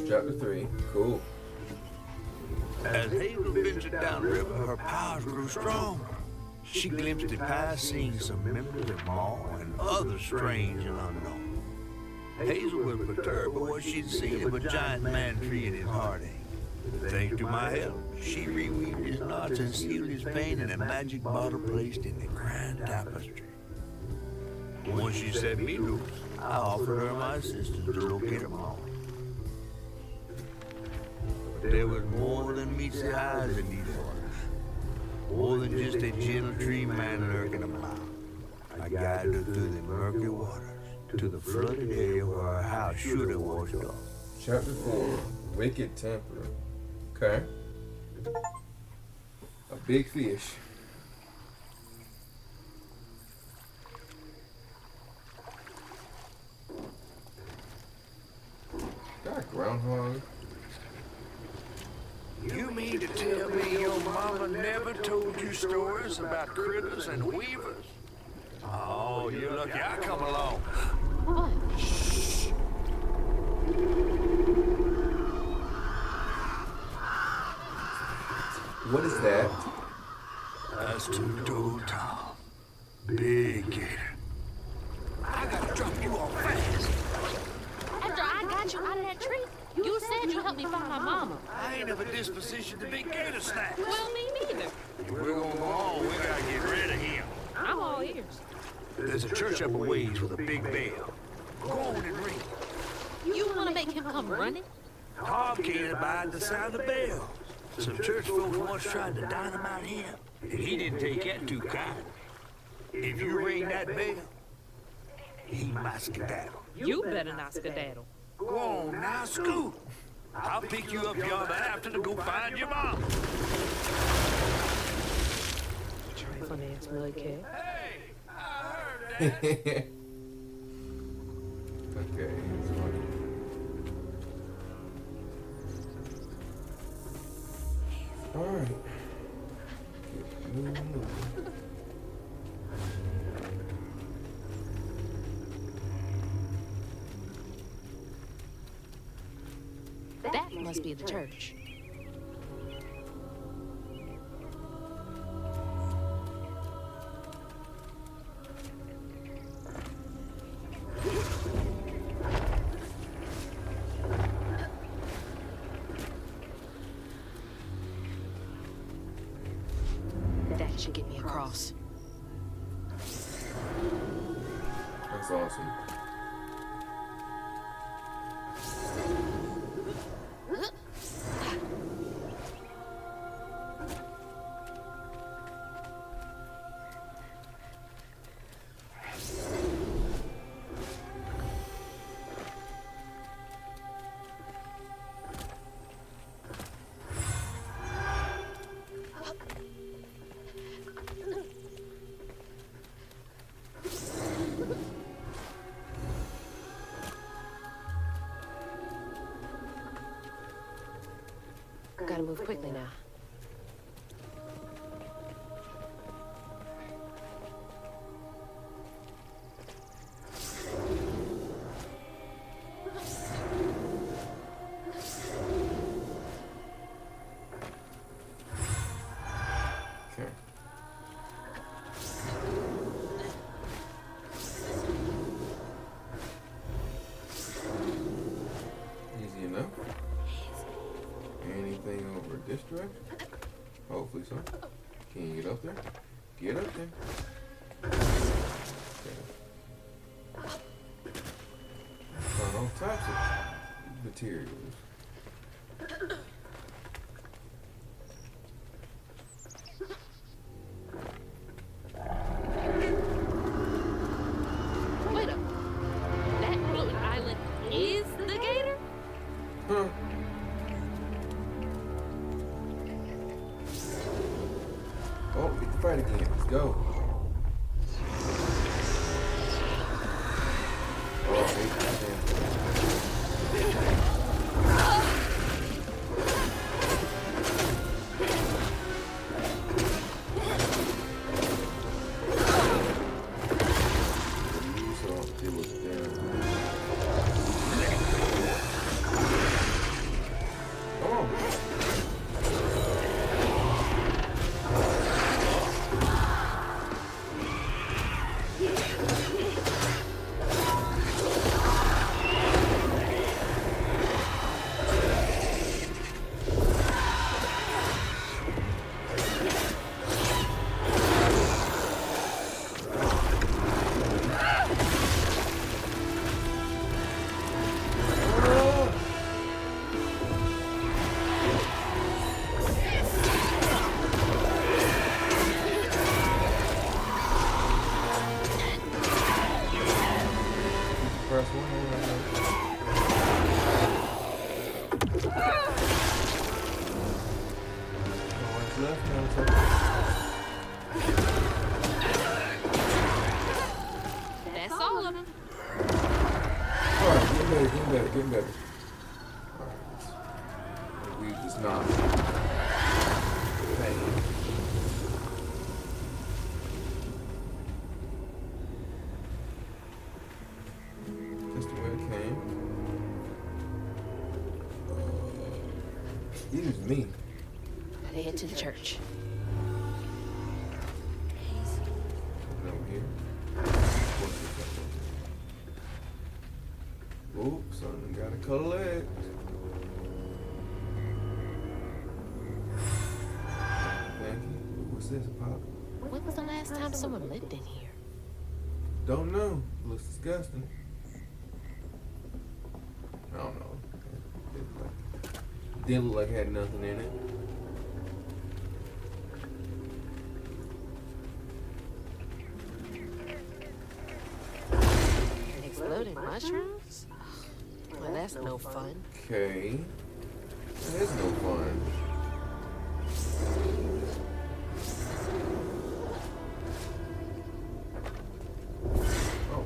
Chapter 3. Cool. As Hazel ventured downriver, her powers grew strong. She glimpsed at past scenes some members of Maw and others strange and unknown. Hazel was perturbed by what she'd seen of a giant man tree in his heartache. Thanks to my help, she reweaved his knots and sealed his pain in a magic bottle placed in the grand tapestry. Once she set me loose, I offered her my assistance to locate her Maw. But there was more than meets the eyes in these waters. More than just a gentle tree man lurking about. I guided her through the murky waters to the flooded area where her house should have washed off. Chapter 4. Wicked Temper. Okay. A big fish. Got a groundhog. You mean to tell me your mama never told you stories about critters and weavers? Oh, you're lucky I come along. What? What is that? That's Two-Toed Tom. Big gator. I gotta drop you off fast. After I got you out of that tree, you said you helped me find my mama. I ain't of a disposition to be gator snacks. Well, me neither. If we're gonna go on, we gotta get rid of him. I'm all ears. There's a church up a ways with a big bell. Go on and ring. You want to make him come running? Tom can't abide the sound of bells. Some church folks once tried to dynamite him, and he didn't take that too kindly. If you ring that bell, he might skedaddle. You better not skedaddle. Go on now, scoot. I'll pick you up yonder after to go find your mom. Funny ass little kid. Hey, I heard that. Okay, it's funny. Alright. That must be the church. That should get me across. That's awesome. Gotta move quickly now. Okay. Easy enough. Anything over this direction? Hopefully so. Can you get up there? Get up there. Okay. Found all types of materials. Wait up. That floating island is the gator? Huh. Oh, get the fight again. Let's go. Oh, I hate that damn thing. So it was there. left now, so. That's all of them. Alright, getting better. Alright. We just not. Hey. Just the way it came. Excuse me. Gotta head to the church. Something over here. Oops, something gotta collect. Thank you. What's this, Pop? When was the last time someone lived in here? Don't know. Looks disgusting. I don't know. Didn't look like it had nothing in it. Exploding mushrooms? Well, that's no fun. Okay. That is no fun. Oh.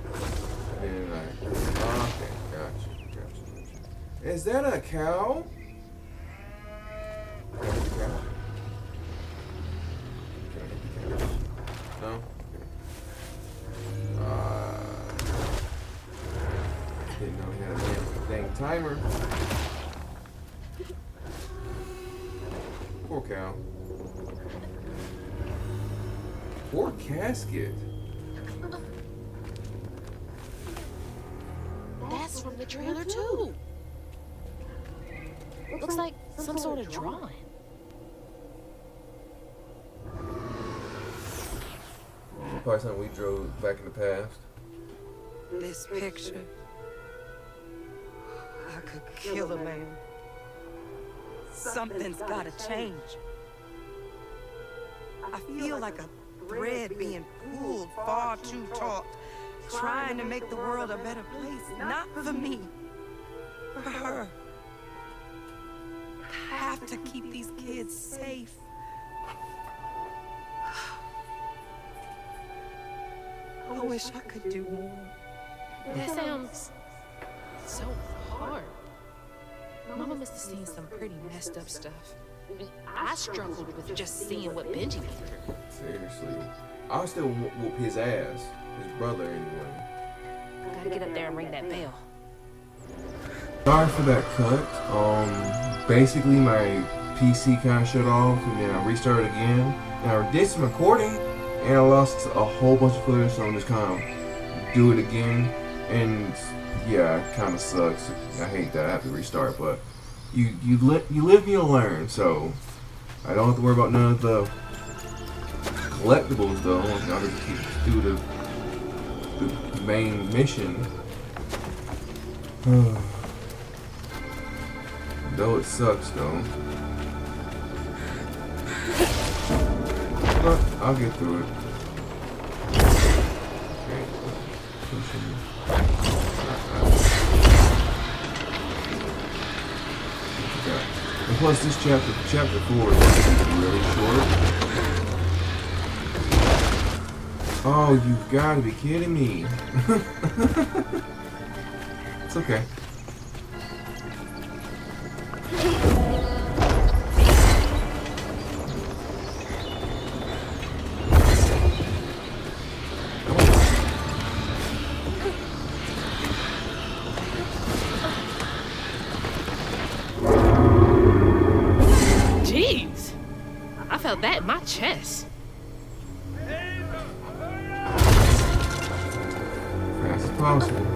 And then okay, gotcha. Is that a cow? That's a cow. Can I hit the cow? No? Didn't know he had a dang timer. Poor cow. Poor casket. That's from the trailer, too. Looks like some sort of drawing. Probably something we drove back in the past. This picture. I could kill a man. Something's gotta change. I feel like a thread being pulled far too taut, trying to make the world a better place. Not for me, for her. I have to keep these kids safe. I wish I could do more. That sounds so hard. Mama must have seen some pretty messed up stuff. I struggled with just seeing what Benji went through. Seriously. I'll still whoop his ass. His brother, anyway. Gotta get up there and ring that bell. Sorry for that cut. Basically my PC kind of shut off and then I restarted again. And I did some recording and I lost a whole bunch of footage, so I'm just kind of do it again. And yeah, it kind of sucks. I hate that I have to restart, but you live and you learn. So I don't have to worry about none of the collectibles though. I'll just keep do the main mission. Though it sucks though. But I'll get through it. Okay. And plus this chapter 4 is really short. Oh, you've got to be kidding me. It's okay. Jeez, I felt that in my chest. Fast as possible.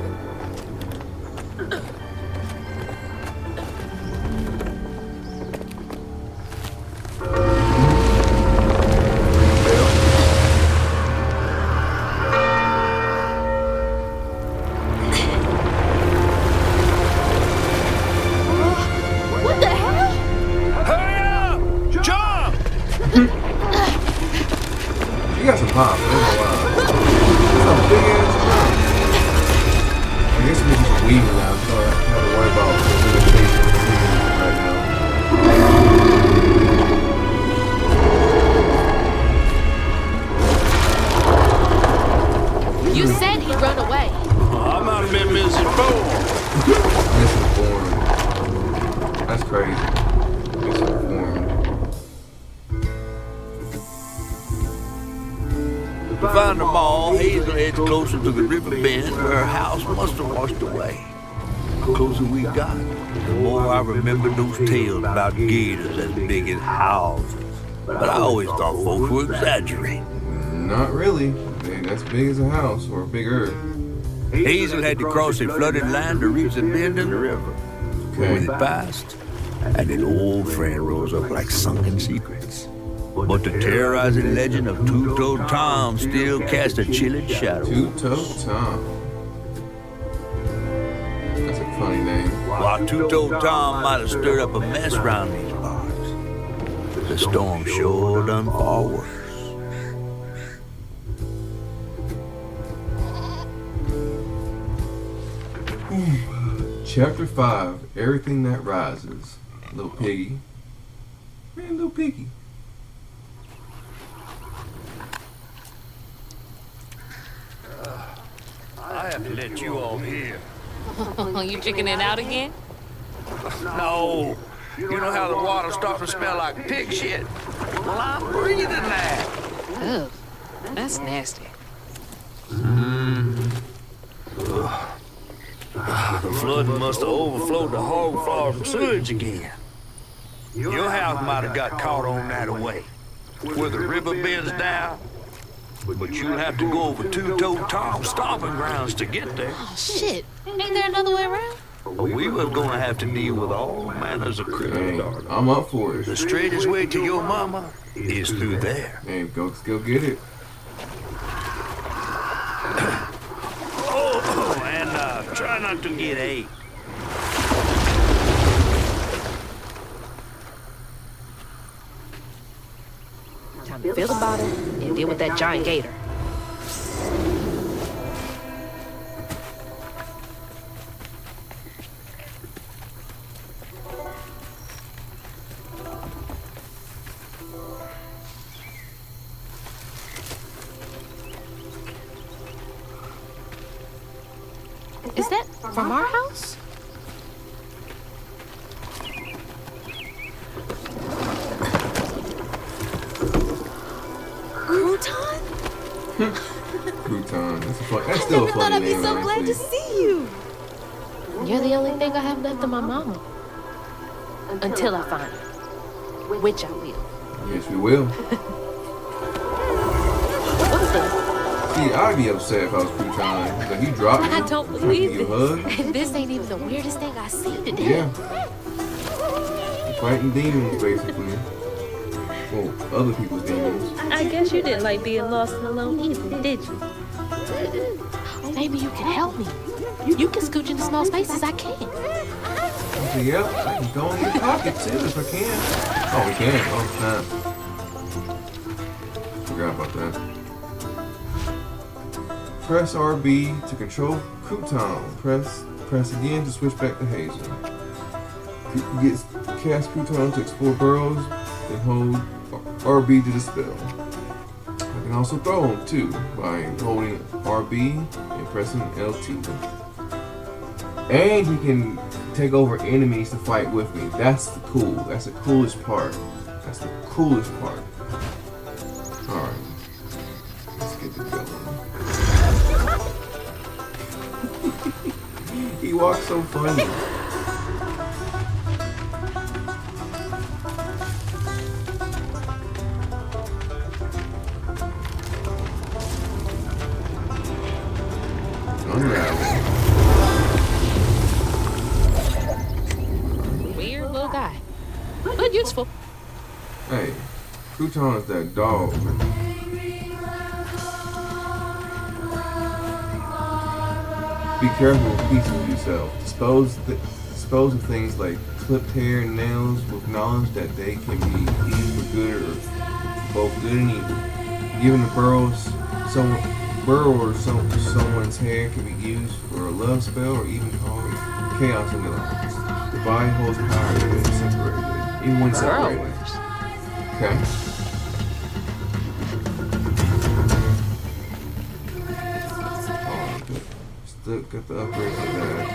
What the hell? Hurry up! Jump! You got some pop. That's a big ass jump. I guess we're just weaving now, so I don't have to worry about the limitation right now. heads closer to the river bend where her house must have washed away. The closer we got, the more I remembered those tales about gators as big as houses. But I always thought folks were exaggerating. Not really. That's big as a house, or bigger. Hazel had to cross a flooded land to reach the bend in the river. When it passed, and an old friend rose up like sunken secrets. But the terrorizing legend of Two-Toed Tom still cast a chilling shadow. Two-Toed Tom. That's a funny name. While Two-Toed Tom might have stirred up a mess around these parts, the storm sure done far worse. Chapter 5, Everything That Rises. Little Piggy. Man, Little Piggy. I have to let you all here. You checking it out again? No. You know how the water's starting to smell like pig shit? Well, I'm breathing that. Ugh, that's nasty. The flooding must have overflowed the hog farm sewage again. Your house might have got caught on that away, where the river bends down. But you'll have to go over Two-Toed Tom's stomping grounds to get there. Oh, shit. Ain't there another way around? We was gonna have to deal with all manners of critters, Hey, darling. I'm up for it. The straightest way to your mama is through there. Hey, go get it. Oh, and try not to get ate. Time to fill the bottle and deal with that giant gator. Is that from our house? Crouton? Crouton. That's still a funny name, honestly. see you. You're the only thing I have left of my mama. Until I find her. Which I will. Yes, we will. What's this? See, I'd be upset if I was Crouton. Like, you dropped me. I don't Give believe you a this. hug. And this ain't even the weirdest thing I've seen today. Yeah. Fighting demons, basically. Well, other people's demons. I guess you didn't like being lost and alone either, did you? Maybe you can help me. You can scooch into small spaces I can't. So, yeah, I can go in your pocket too if I can. Oh, we can. Oh, snap. Forgot about that. Press RB to control Crouton. Press again to switch back to Hazel. Cast Crouton to explore burrows, then hold RB to dispel. I can also throw him too by holding RB and pressing LT. And he can take over enemies to fight with me. That's the coolest part. That's the coolest part. Alright. Let's get this going. He walks so funny. Unravel. Weird little guy. But useful. Hey, Crouton is that dog. Be careful with pieces of yourself. Dispose of things like clipped hair and nails with knowledge that they can be used for good or both good and evil. Given the someone's hair can be used for a love spell or even called chaos in the life. The body holds power even when separated. Okay. Still got the upgrade for that.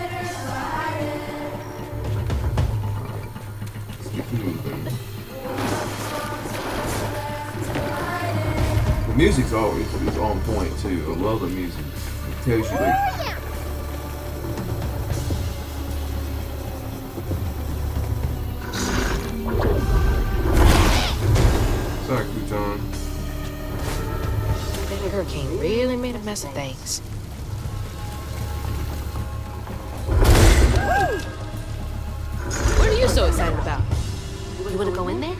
Let's keep moving. The music's always is on point too. I love the music. It tells you like. Sorry, Crouton. That hurricane really made a mess of things. What are you so excited about? You want to go in there?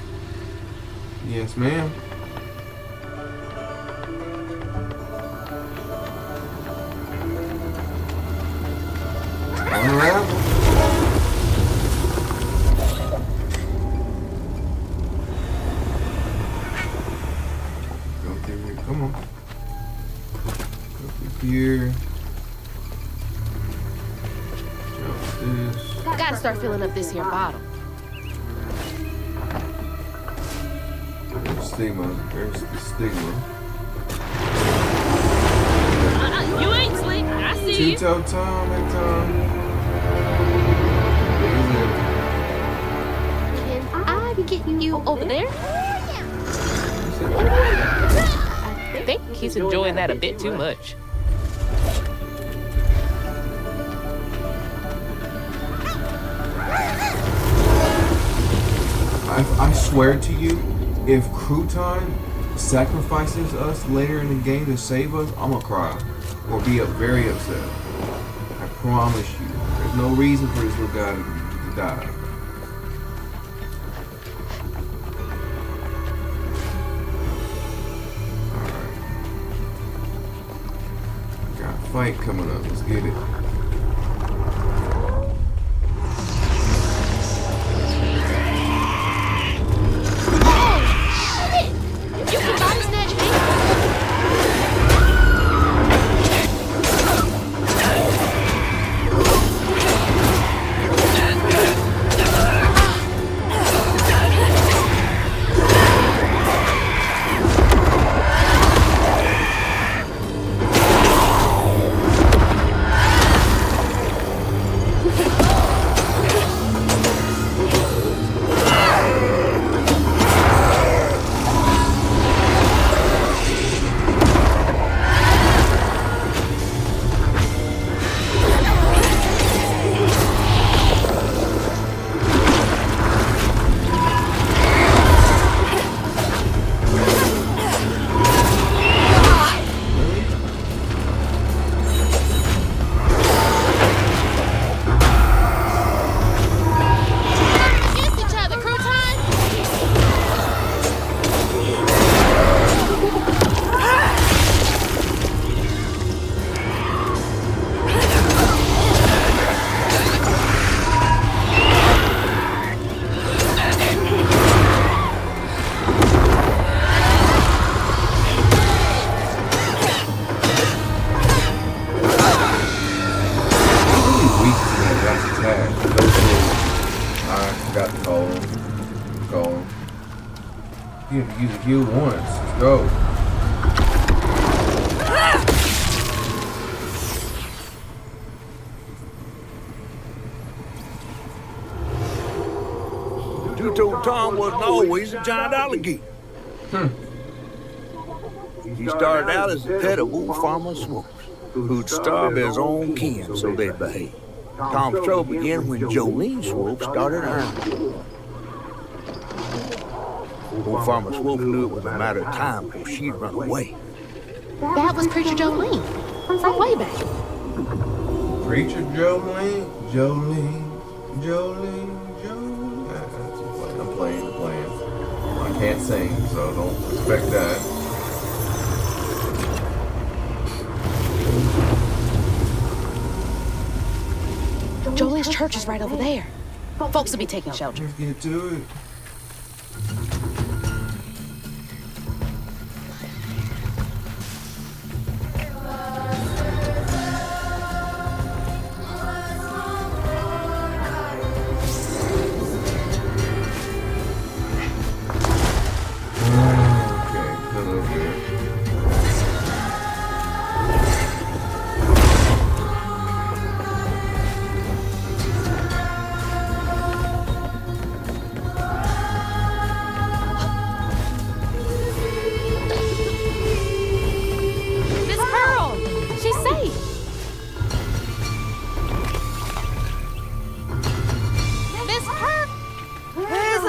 Yes, ma'am. Unravel. Go through here. Come on. Go through here. Jump this. Gotta start filling up this here bottle. There's stigma. There's the stigma. You ain't slick. I see you. Two-toe Tom and Tom. Can I be getting you over there? I think he's enjoying that a bit too much. I swear to you, if Crouton sacrifices us later in the game to save us, I'm gonna cry or be very upset. I promise you. There's no reason for this little guy to die. Alright. Got a fight coming up. Let's get it. You can body snatch me. You have to use a heal once. Let's go. Two-Toe Tom wasn't always a giant alligator. He started out as the pet of Wolf Farmer Swoops, who'd starve his own kin so they'd behave. Tom's trouble began when Jolene Swope started earning. Wolf Farmer Swope knew it was a matter of time before she'd run away. That was Preacher Jolene from way back. Preacher Jolene. I'm playing. I can't sing, so don't expect that. Jolene's church is right over there. Folks will be taking shelter. Let's get to it.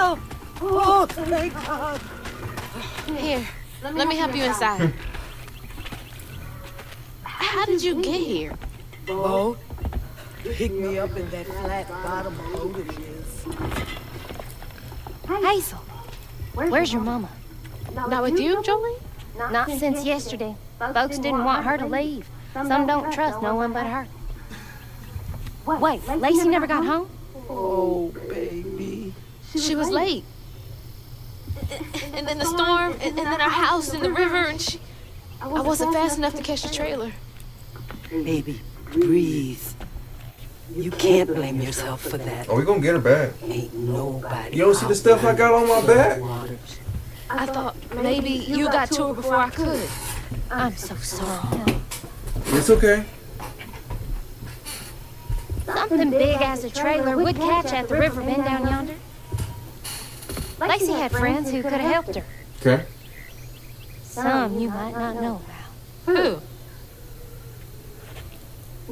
Hazel! Oh, thank God. Here, let me help you inside. How did you get here? Bo, pick me up in that flat bottom boat of his. Hazel, where's your mama? Not with you, Jolie? Not since yesterday. Folks didn't want her to leave. Some don't trust no one but her. Wait, Lacey never got home? Oh, baby. She was late. And then the storm, and then our house in the river, and I wasn't fast enough to catch the trailer. Baby, breathe. You can't blame yourself for that. Are we gonna get her back? Ain't nobody. You don't see the stuff I got on my back? I thought maybe you got to her before I could. I'm so sorry, honey. It's okay. Something big as a trailer would catch at the river bend down yonder. Lacey had friends who could have helped her. Okay. Some you might not know about. Who?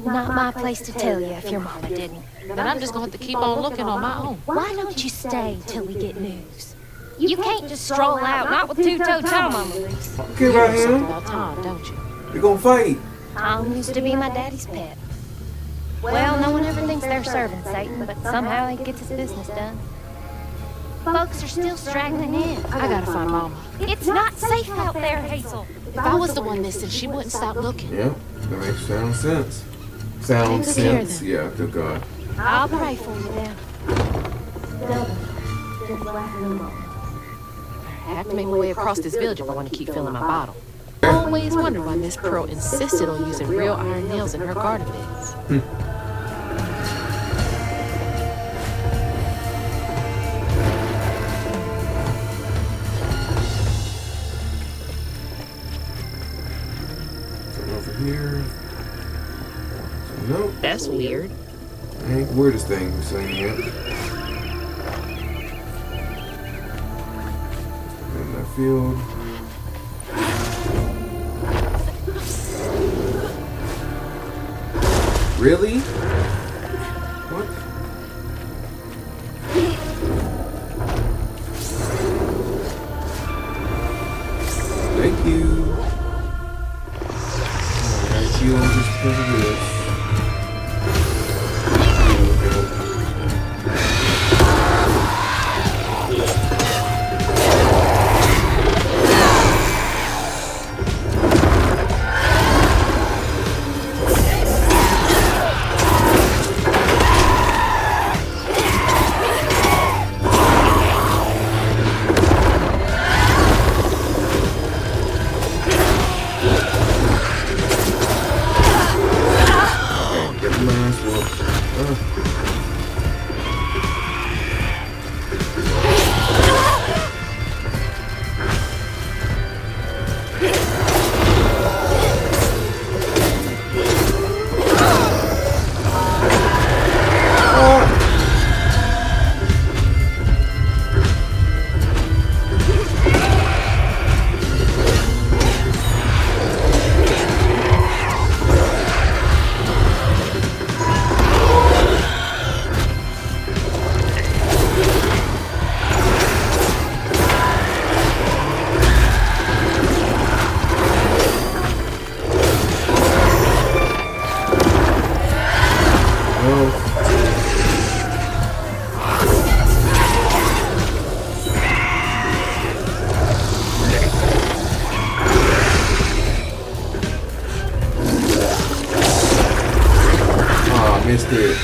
Not my place to tell you if your mama didn't. Then I'm just gonna have to keep on looking on my own. Why don't you stay till we get news? You can't just stroll out, not with two-toed Tom on the loose. Okay, right Something here. about Tom, don't you? We're gonna fight. Tom used to be my daddy's pet. Well, no one ever thinks they're serving Satan, but somehow he gets his business done. Folks are still straggling in. I gotta find Mama. It's not safe out there, Hazel. If I was the one missing, she wouldn't stop looking. Yep, that makes sound sense. Sound Take good care of sense. them. Yeah, good God. I'll pray for you then. I have to make my way across this village if I want to keep filling my bottle. I always wondered why Miss Pearl insisted on using real iron nails in her garden beds. Turn over here. So, nope. That's weird. Ain't the weirdest thing we've seen yet. In that field. Really? What? Thank you. Alright, you on just because of this. Missed it.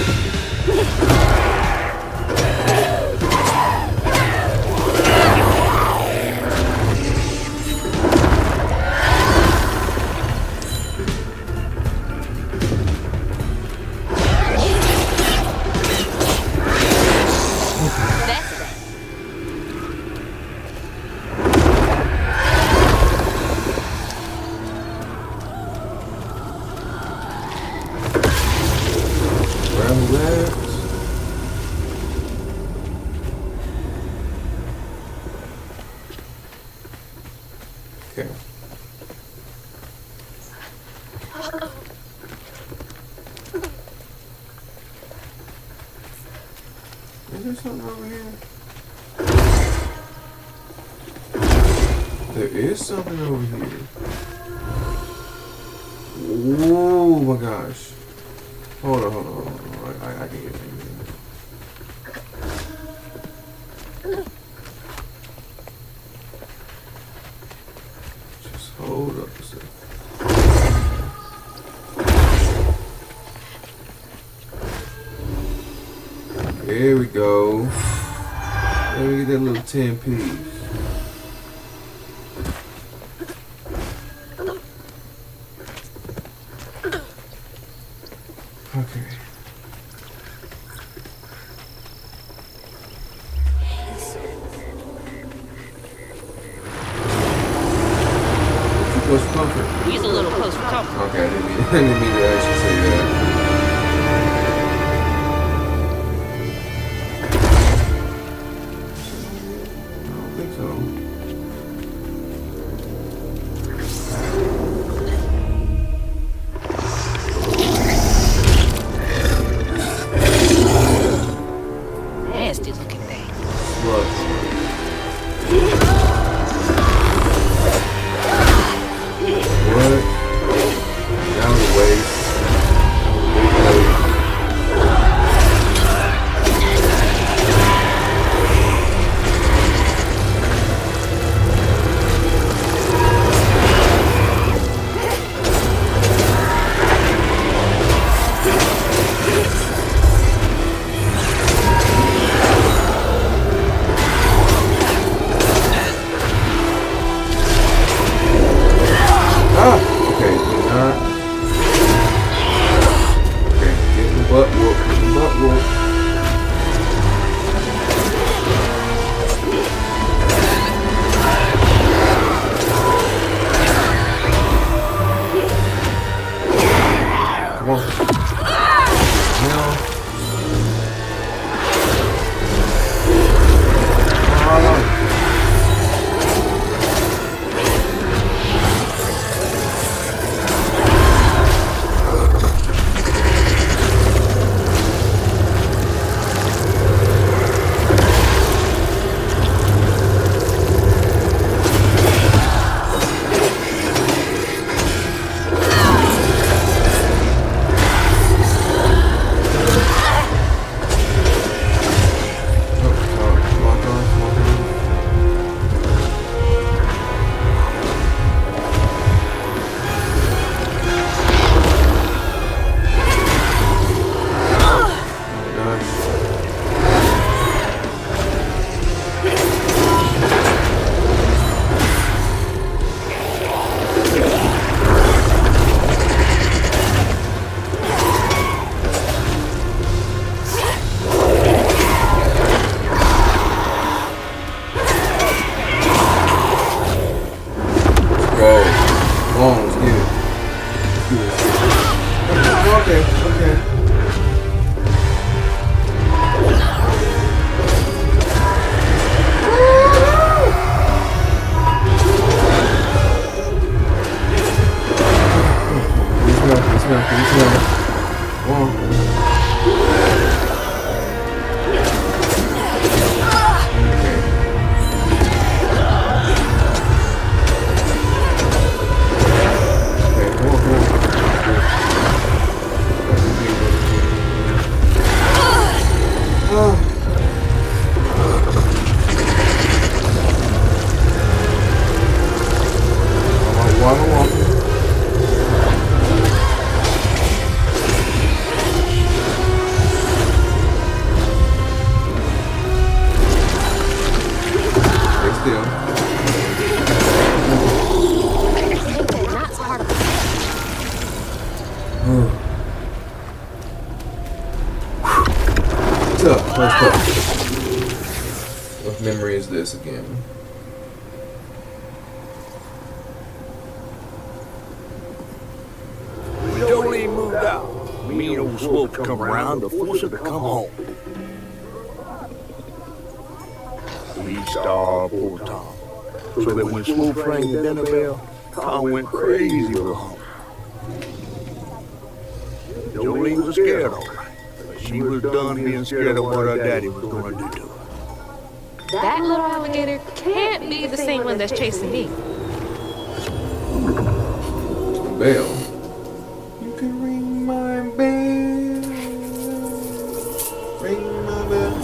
Okay. Is there something over here? There is something over here. Oh my gosh. Hold on. I can get it. Just hold up a second. There we go. Let me get that little 10 piece. Okay. Too close for comfort. He's a little close for comfort. Okay, I didn't mean to actually say that. I don't think so. Nasty looking thing. Look. What? That was a waste. Okay, not. Okay, get the butt whoop, Come on. No. What memory is this again? We don't even moved out. Me and old Swope come around to force her to come home. We starved poor Tom. So that when Swope rang the dinner bell, Tom went crazy with hunger. Jolene was scared of her. She was done being scared of what her daddy was gonna do to her. That little alligator can't be the same one that's chasing me. Bell. You can ring my bell. Ring my bell.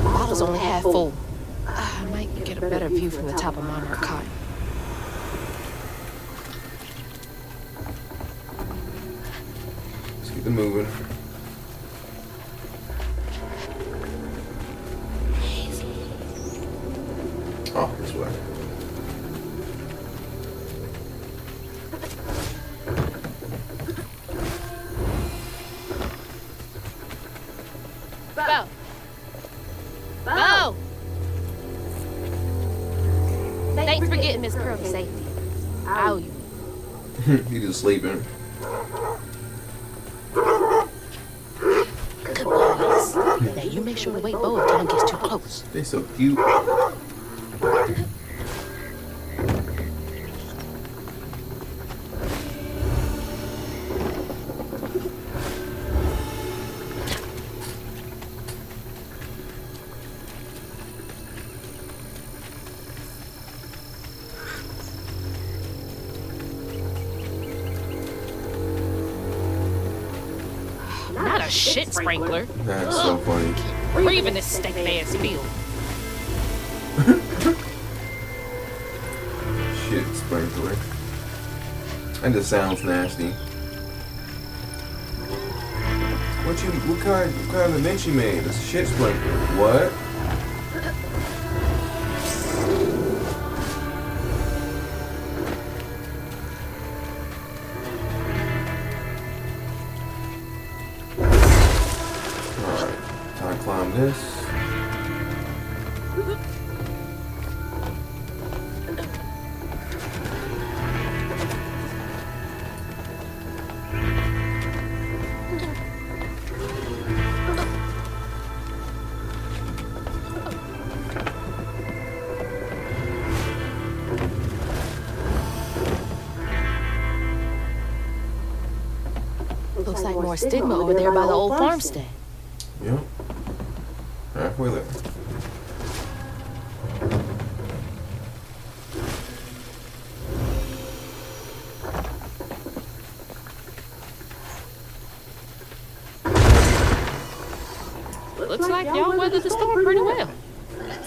Bottle's only half full. I might get a better view from the top of Monarch Cotton. Let's get them moving. Oh, this way. Bo! Bo! Thanks for getting Miss Pearl to safety. I owe you. He just sleeping. Good boys. Now you make sure to wake Bo if Tom gets too close. They so cute. Not a shit sprinkler. That's so funny. Or even this stank ass field. Shit sprinkler. That just sounds nasty. What kind of event you made? It's a shit sprinkler. What? Alright, time to climb this. Looks like more stigma over there by the old farmstead. Yep. Halfway there. Looks like y'all weathered the storm pretty well.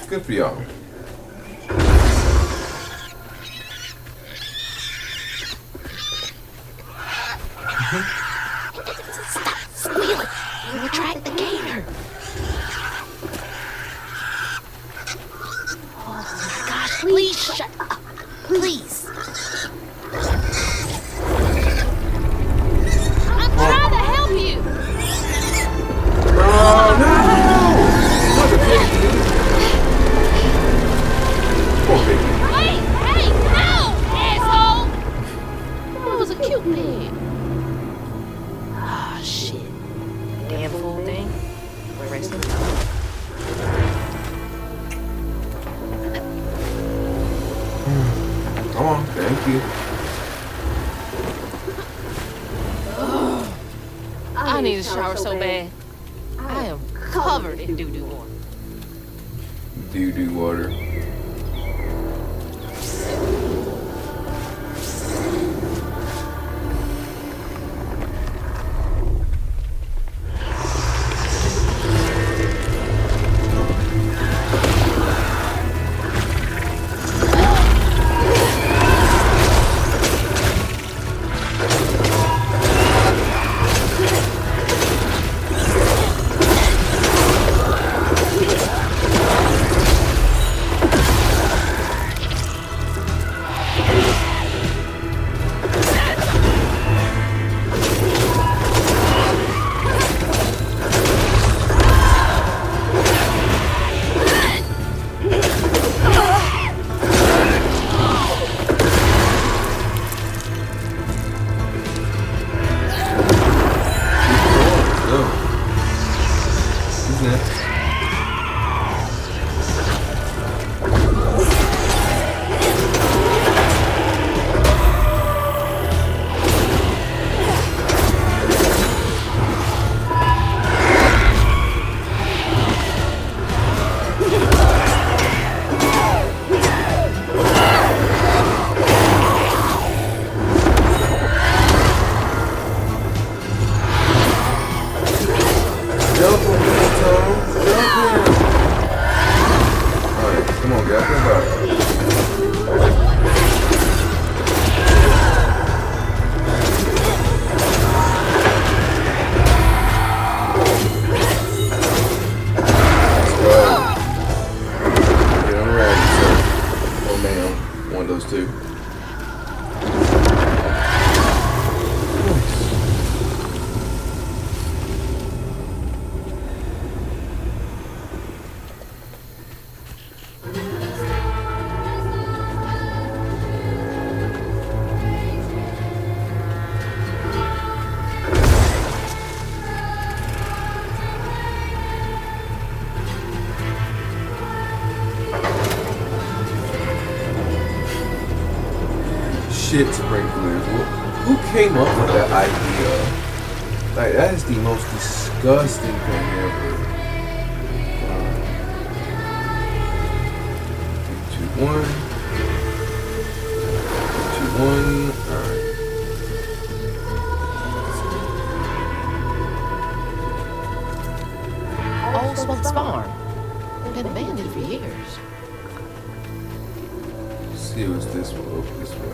Good for y'all. We'll attract the gator. Oh my gosh, please shut up. Please. I'm trying to help you. Oh no! Poor baby. Wait, hey, no, asshole. That was a cute pig. Ah, shit. Damn fool thing. Rest in peace. Come on, thank you. I need a shower so bad. I am covered in doo-doo water. Doo-doo water. shit sprinklers. Who came up with that idea? Like, that is the most disgusting thing ever. 3, 2, 1. 3, 2, 1. Alright. Old Smoke's Farm. Been abandoned for years. Let's see what's this one. Look this way.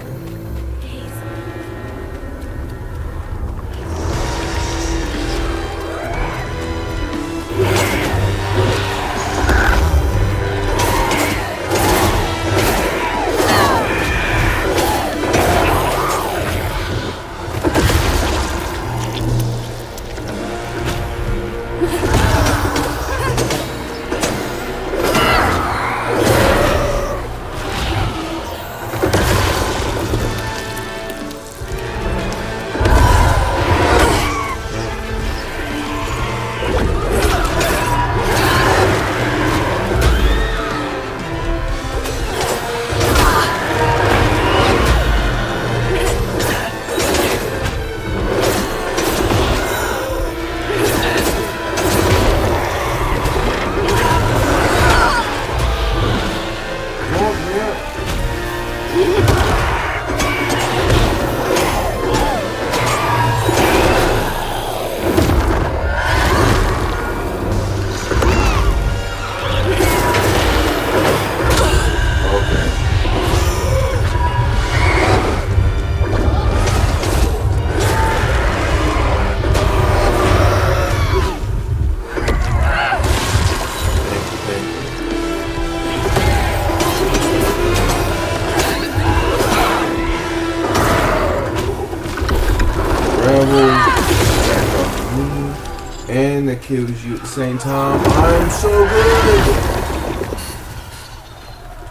And that kills you at the same time. I'm so good.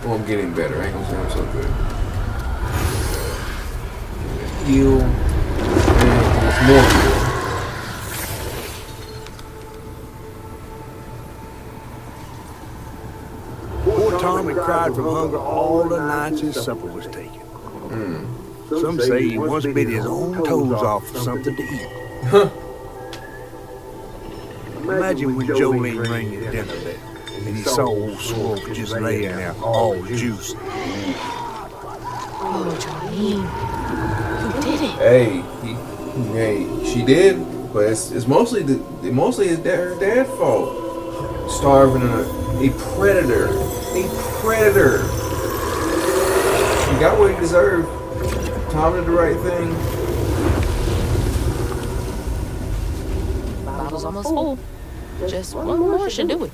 Well, I'm getting better. I ain't gonna say I'm so good. Heal. And there's more heal. Poor Tommy cried from hunger all the nights his supper was taken. Some say he once bit his own toes off for something to eat. Imagine when Jolene rang his dinner bell and he saw old Swope just laying there all juicy. Oh, Jolene. Who did it? Hey, she did, but it's mostly her dad's fault. Starving a predator. A predator. He got what he deserved. Tom did the right thing. Bottle's almost full. Just one more should do it.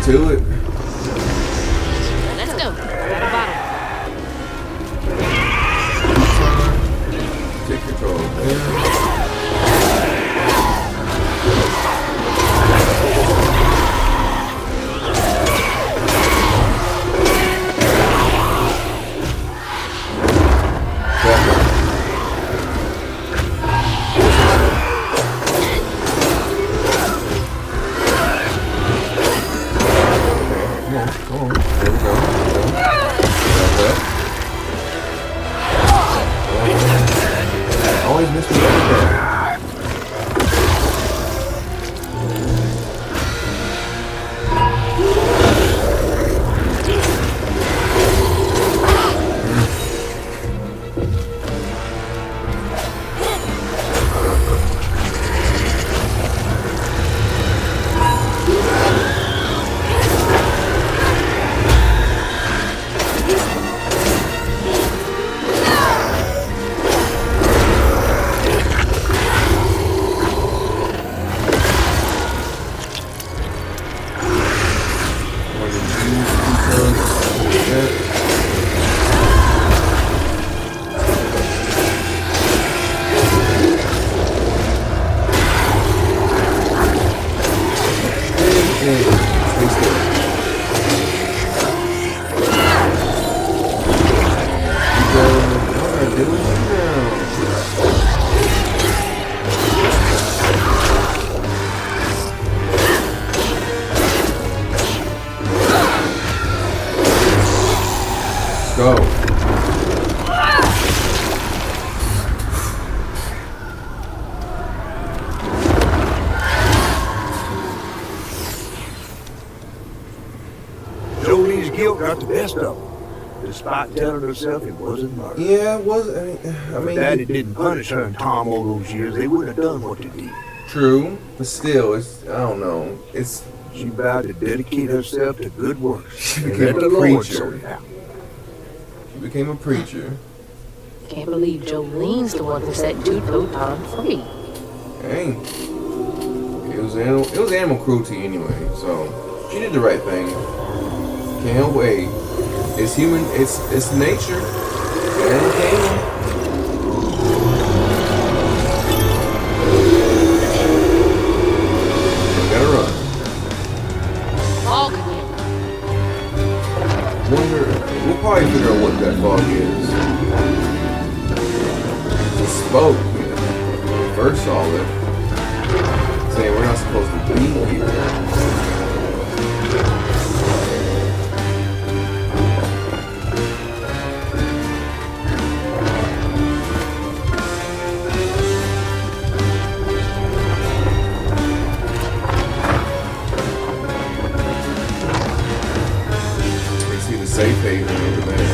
To it. Let's go. Got a bottle. Take control. Always miss me every day. girl got the best of him, despite telling herself it wasn't murder. Yeah, it was. I mean, Daddy didn't punish her and Tom all those years. They wouldn't have done what they did. true, but still, it's, I don't know. It's, She vowed to dedicate herself to good works. She and became let a the Lord preacher. sort it out. she became a preacher. Can't believe Jolene's the one who set Two-Toe Tom free. Hey, it was animal cruelty anyway, so she did the right thing. Can't help it. It's human. It's nature. Animal kingdom. Gotta run. Fog again. Wonder. We'll probably figure out what that fog is. It spoke when we first saw it, saying we're not supposed to be here. We see the safe haven over there.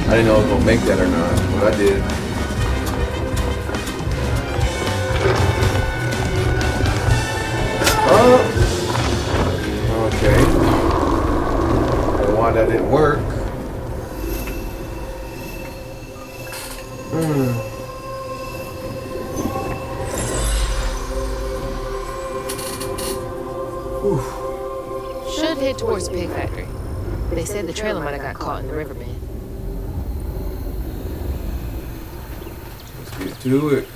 I didn't know I was gonna make that or not, but I did. Oh, okay. And why that didn't work? Should head towards the pig factory. They said the trailer might have got caught in the riverbed. Let's get to it.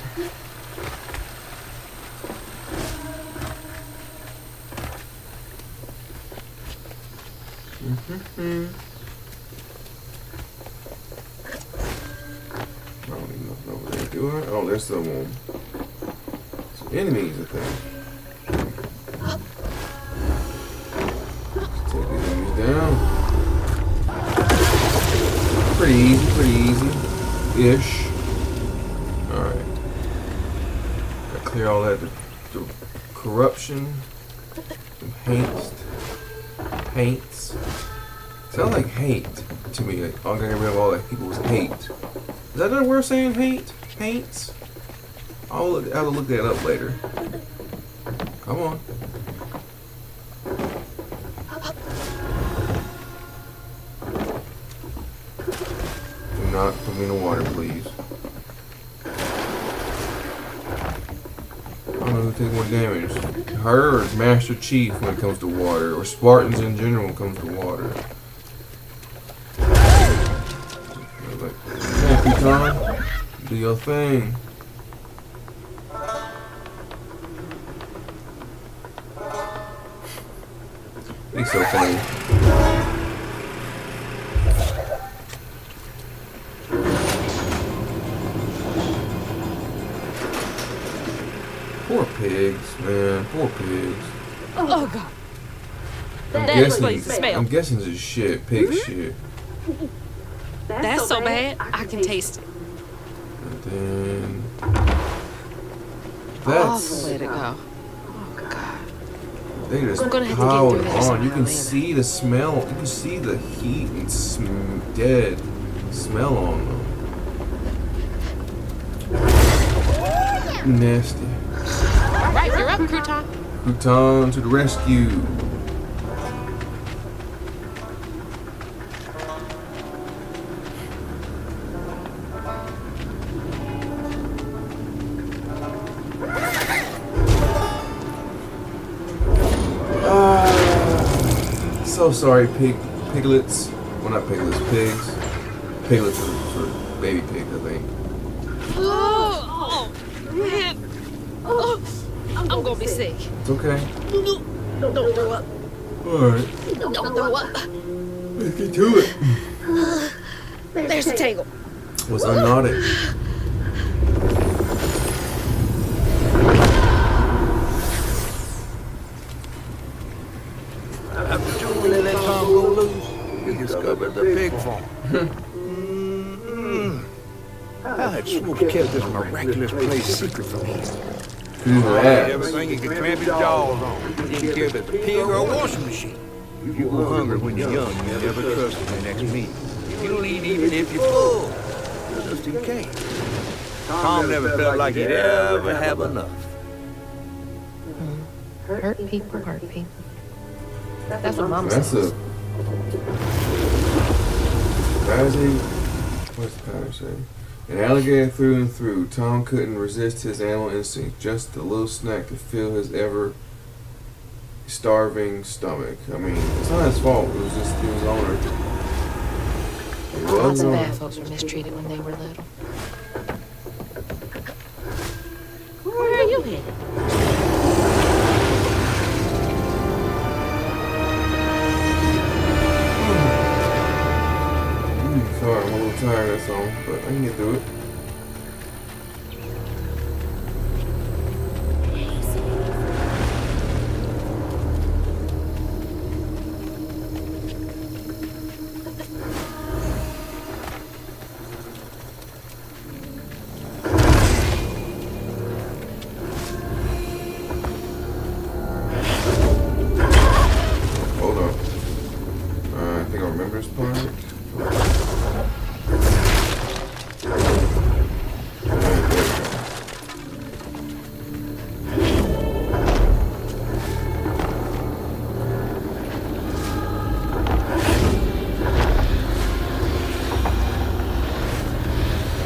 I don't need nothing over there, do I? Oh, there's some enemies, I think. Let's take these enemies down. Pretty easy-ish. Alright. Gotta clear all that, the corruption, hates. Sounds like hate to me. Like, I'm gonna get rid of all that people's hate. Is that another word saying hate? Hates? I'll have to look that up later. Come on. Do not put me in the water, please. I don't know who takes more damage. Her or Master Chief when it comes to water, or Spartans in general when it comes to water. Thank you, Tom. Do your thing. He's so funny. Poor pigs, man. Poor pigs. Oh, God. I'm guessing this is shit. Pig shit. That's so bad, I can taste it. And then I'll that's let it go. Oh, God. they just I'm gonna have to get piled through this on. You can later. see the smell. You can see the heat and dead smell on them. Nasty. All right, you're up, Crouton. Crouton to the rescue. so sorry, piglets. Well, not piglets, pigs. Piglets for baby pigs, I think. Oh, man. Oh, I'm gonna be sick. It's okay. Don't throw up. Alright, Don't throw up. let's get to it. There's the tangle. Was unknotted. After Julie let Tom go loose, we discovered the pig farm. How had Swoop kept this miraculous place secret from him? Who Did asked? everything he could clamp his jaws on. He didn't care if it's a pig or a washing machine. You go hungry when you're young, you never trust the next meal. You'll eat even if you're full, just in case. Tom never felt like he'd ever have enough. Hurt people hurt people. That's what Mama That's says. a. As a. What's the pattern say? An alligator through and through. Tom couldn't resist his animal instinct. Just a little snack to fill his ever starving stomach. I mean, it's not his fault. It was just his owner. It was Lots his of owner. bad folks were mistreated when they were little. Where are you headed? Sorry, I'm a little tired, that's all. But I can get through it. Hold on. I think I remember this part.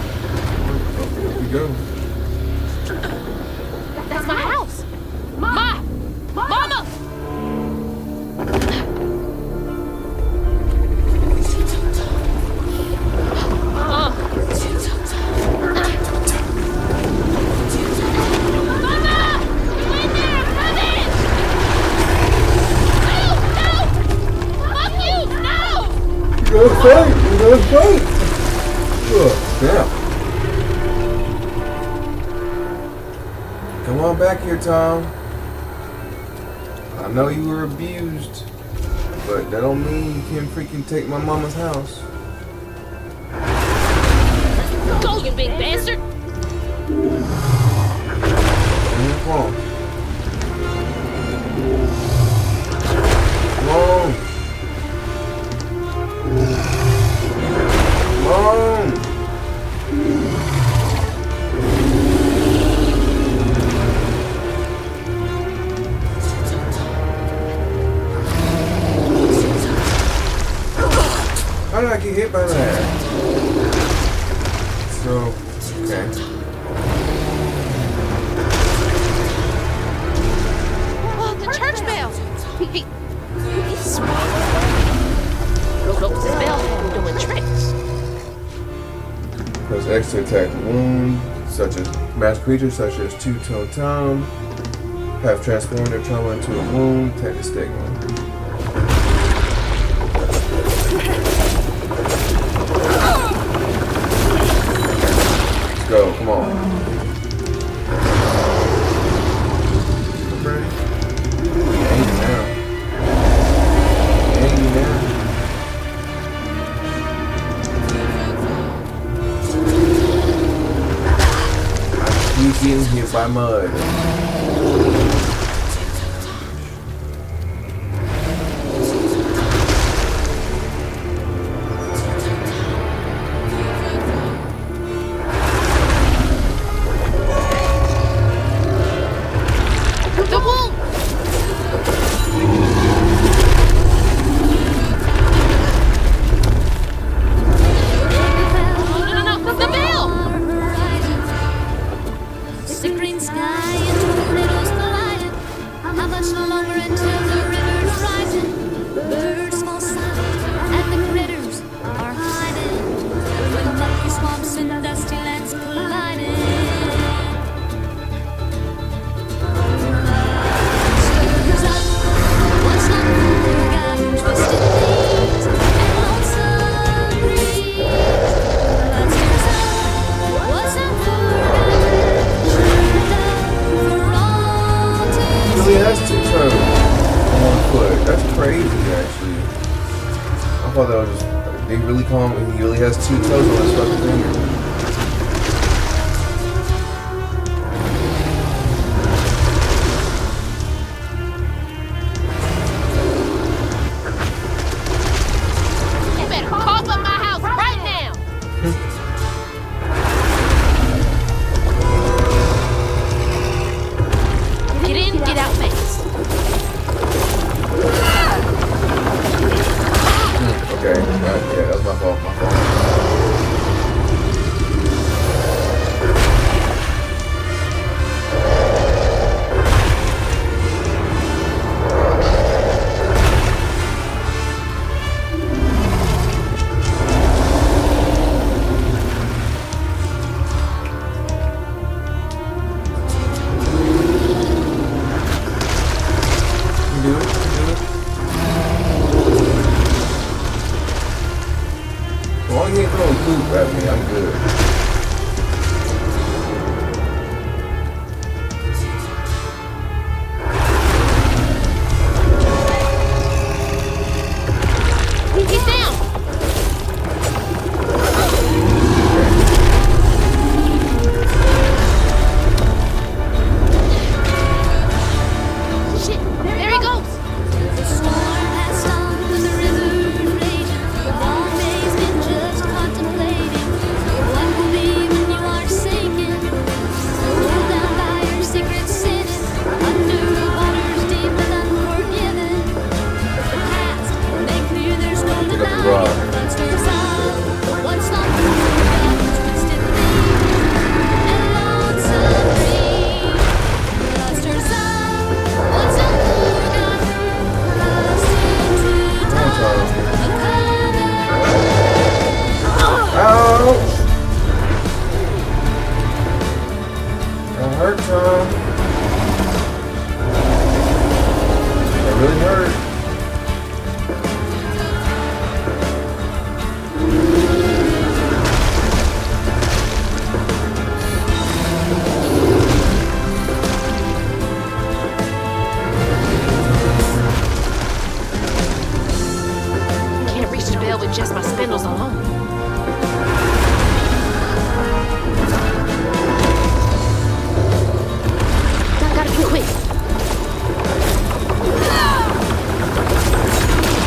Here we go. That's my house. Mama! You gotta fight! You gotta fight! Ugh, yeah. Come on back here, Tom. I know you were abused, but that don't mean you can freaking take my mama's house. Go, you big bastard! Come on. Come on. Come on. How did I get hit by that? So, okay. Oh, the church bell! He's smart. Close his bell and doing tricks. Press X to attack the wound, such as masked creatures such as Two-Tone Tom have transformed their trauma into a wound. Attack the stigma. Let's go, come on. Ready? Angry now. Angry now. I keep getting hit by mud. The wound! No, the bell! The green sky and the little starlight. call him, he really has 2 toes on his fucking finger. You better cough up my house right now. Get in, get out fast. Okay, yeah, that was my fault, You do it, As long as you ain't throwing poop at me, I'm good. Get down. Shit, there he goes. The storm has sunk and the river raging. The long day's been just contemplating what will be when you are sinking. Hold down by your secret sins under waters deep and unforgiven. The past make clear there's no denying. But stirs up what's not true, twisted things and lonesome dreams. But stirs up what's not Ouch! That hurt, Tom. That really hurt. Can't reach the bell with just my spindles alone. Gotta be quick.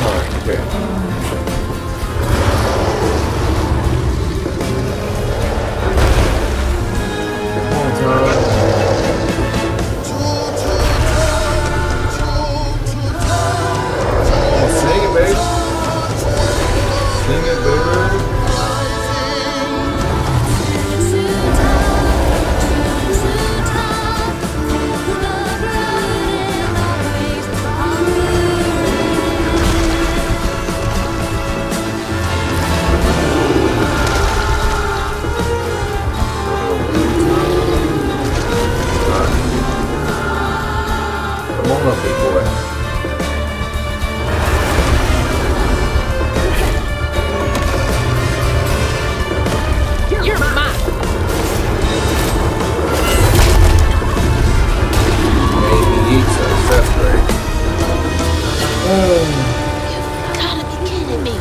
Alright, okay. Come on, Tom. Come on, sing it, baby. Sing it, baby. Come on up, big boy. You're mine. Maybe eats us, that's great. You gotta be kidding me.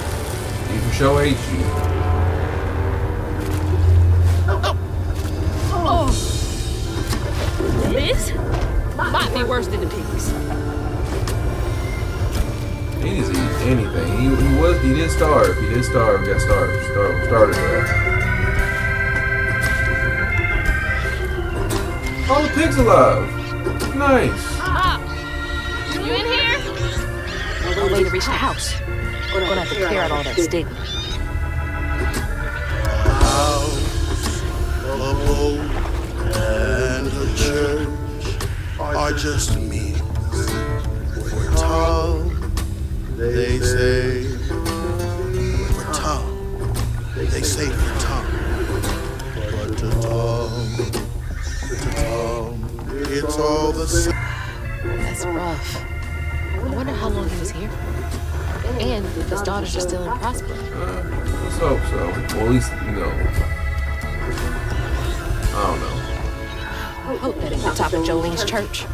You for sure hate you. This might be worse than the pigs. He didn't eat anything. He did starve. He did starve. Got started there. Oh, the pig's alive. Nice. Pop, you in here? No way to reach the house. We're gonna have to clear out all that stigma. A boat and a church are just means where tongue, they say, for tongue, they say for tongue, but to tongue, it's all the same. That's rough. I wonder how long he was here. And if his daughters are still in Prosper. Let's hope so. Or at least, you know. I don't know. I hope that ain't the top of Jolene's church.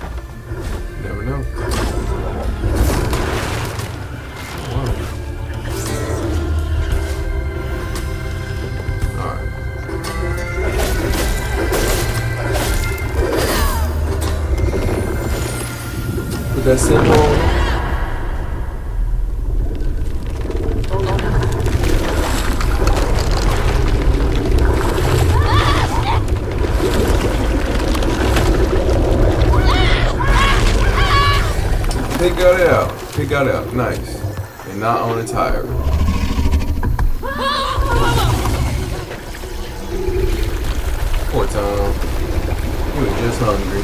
Never know. that symbol. Pick that out. Nice. And not on a tire. Poor Tom. He was just hungry.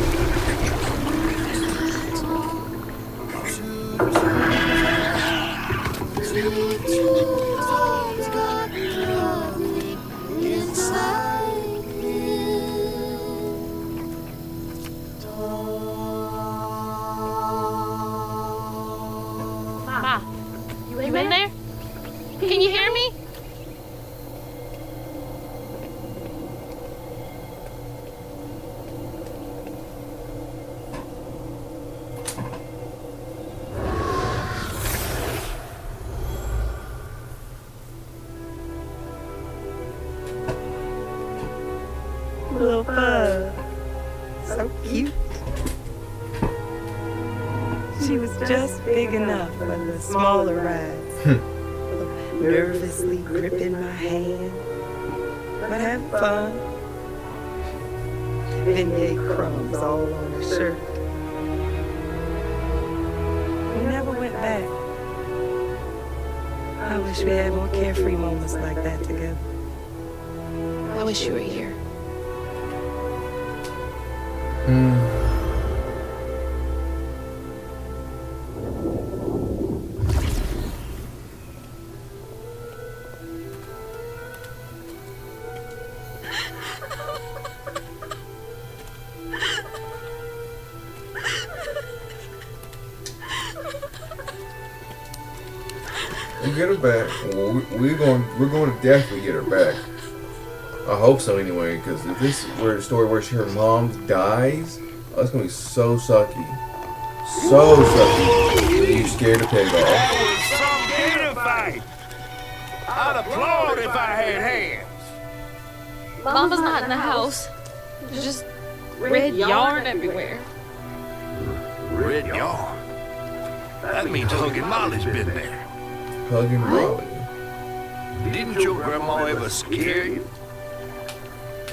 You in there? Can you hear me? Little bug. So cute. She was just big enough for the smaller rides. Nervously gripping my hand, but having fun. Vignette crumbs all on her shirt. We never went back. I wish we had more carefree moments like that together. I wish you were here. We'll get her back. Well, we're going to definitely get her back. I hope so anyway, because if this were a story where her mom dies, that's gonna be so sucky. So sucky. You scared to peg off. That was some dinner fight. I'd applaud if I had hands. Mama's not in the house. There's just red yarn everywhere. Red yarn. That means Huggin' Molly's been there. Hugging Molly. Didn't your grandma ever scare you?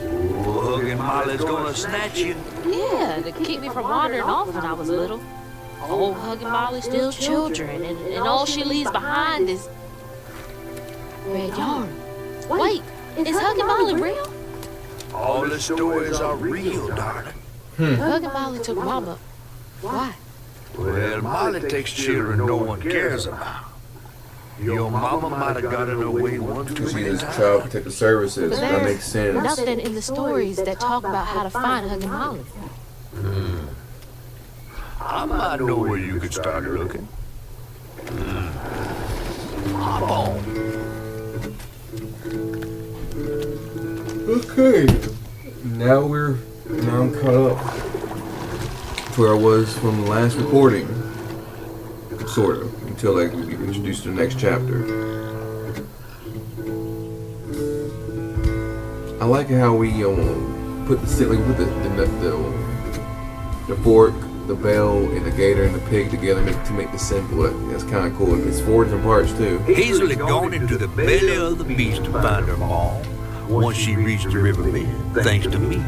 Oh, Huggin' Molly's gonna snatch you. Yeah, to keep me from wandering off when I was little. Old Huggin' Molly steals children, and all she leaves behind is red yarn. Wait, is Huggin' Molly real? All the stories are real, darling. Huggin' Molly took Mama. Why? Well, Molly takes children no one cares about. Your mama might have gotten away one too She many is times. Child Protective Services. But That there's makes sense. nothing in the stories that talk about how to find Huggin' Molly. I might know where you could start looking. Hop on. Okay. Now I'm caught up to where I was from the last recording. Sort of. Until like we get introduced to the next chapter. I like how we put the fork, the bell, and the gator and the pig together to make the symbol. That's kind of cool. It's 4 different parts too. Hazel had gone into the belly of the beast to find her mom once she reached the riverbed, thanks to me.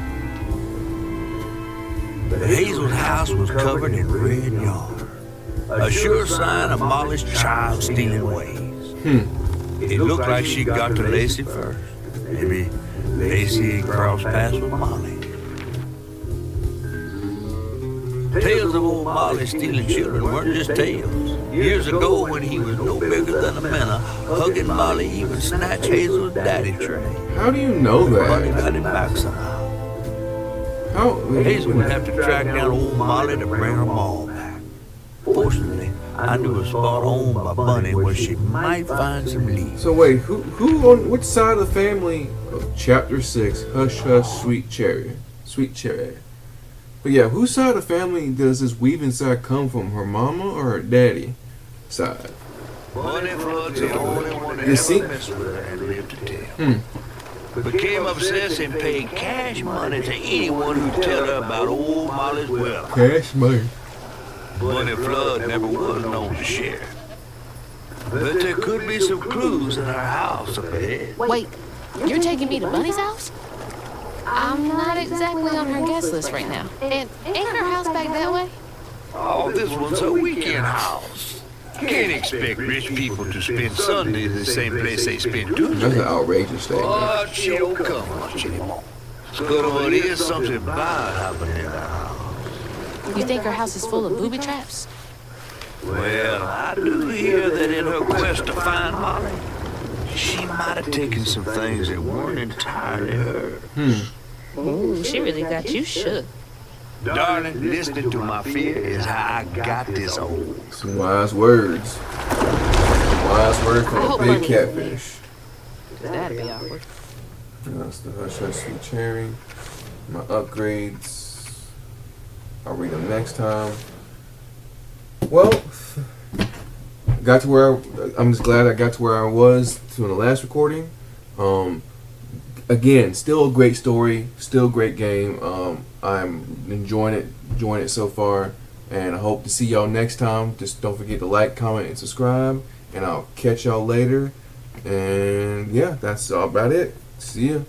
But Hazel's house was covered in red yarn. A sure sign of Molly's child-stealing ways. It looked like she got to Lacey first. Maybe Lacey crossed paths with Molly. Tales of old Molly stealing children weren't just tales. Years ago, when he was no bigger than a minnow, Huggin' Molly even snatched Hazel's daddy tray. How do you know But he that? got him back somehow. How? Hazel would have to track down old Molly to bring her mom back. Fortunately, I knew a spot owned by Bunny where she might find some leads. So wait, who on which side of the family of Chapter 6, Hush Hush Sweet Cherry? But yeah, whose side of the family does this weaving side come from? Her mama or her daddy side? Bunny Flood's the only one that You see? ever messed with her and lived to tell. Became obsessed and paid cash money to anyone who'd tell her about old Molly's well. Cash money. Bunny Flood never was known to share. But there could be some clues in her house up ahead. Wait, you're taking me to Bunny's house? I'm not exactly on her guest list right now. And ain't her house back that way? Oh, this one's a weekend house. Can't expect rich people to spend Sundays in the same place they spend That's Tuesdays. an outrageous statement. But she don't come much anymore. But it is something bad happening in the house. You think her house is full of booby traps? Well, I do hear that in her quest to find Molly, she might have taken some things that weren't entirely hers. Ooh, she really got you shook. Darling, listening to my fear is how I got this old. Some wise words. Some wise words from I a hope big Bunny- catfish. That'd be awkward. That's the Hush Hush Sweet Cherry. My upgrades. I'll read them next time. Well, got to where I'm just glad I got to where I was to the last recording. Again, still a great story, still a great game. I'm enjoying it so far, and I hope to see y'all next time. Just don't forget to like, comment, and subscribe, and I'll catch y'all later. And yeah, that's about it. See ya.